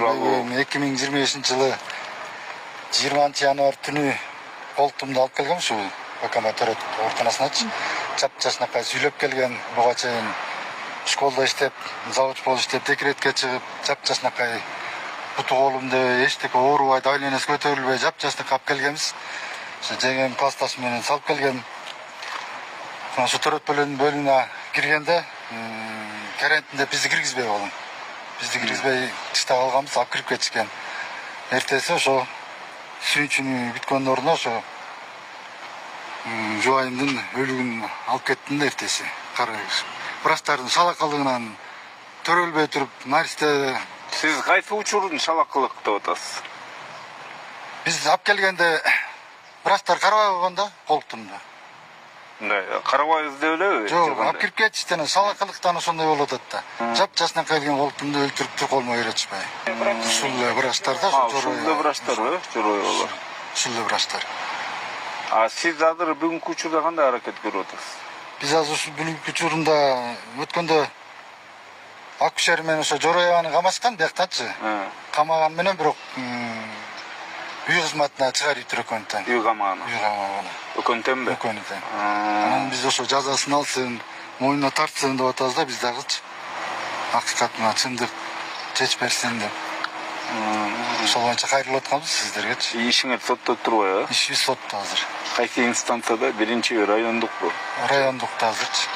туралы 2025-жылы 20-январь түнү колтумду алып келгем ушул Бакаматөрөт ооруканасыначы. Жапжашнакай сүйлөп келген, буга чейин школда иштеп, завуч болуп иштеп, декретке чыгып, жапжашнакай буту колумду эчтеке оорубай, давлениясы көтөрүлбөй, жапжашнакай алып келгенбиз. Ошо жеңем классташ менен салып келген. Ошо төрөт бөлүмүнө киргенде, карантинде бизди киргизбей болгон. Бизди киргизбей тышта калганбыз, алып кирип кетишкен. Эртеси ошо сүйүнчүнү күткөндүн ордуна ошо жубайымдын өлүгүн алып кеттим да эртеси. Врачтардын шалакалыгынан төрөлбөй туруп, наристе. Сиз кайсы учурун шалакалык деп атасыз? Биз алып келгенде врачтар карабай койгон да колтумду. Мындай карабайбыз деп элеби? Жок, алып кирип кетиштен шалакалыктан ошондой болуп атат да. Жапжашнакай келген колтумду өлтүрүп туруп колума беречпей. Ушул эле врачтар да, ушул эле врачтар, жорой болор. Ушул эле врачтар. Сиз азыр бүгүнкү учурда кандай аракет көрүп атасыз? Биз азыр ушул бүгүнкү учурунда өткөндө акушер менен ошо Жороеваны камашкан бияктачы. Камаган менен бирок үй кызматына чыгарып туруп өкөнтөн. Үй камагына. Өкөнтөнбү? Өкөнтөн. Анан биз ошо жазасын алсын, мойнуна тартсын деп атабыз да, биз дагычы. Акыйкат мына чындык чечип берсин деп. Ошол боюнча кайрылып атканбыз сиздергечи. Ишиңер сотто турбайбы? Ишибиз сотто азыр. Кайсы инстанцияда? Биринчи райондукпу? Райондукта азырчы.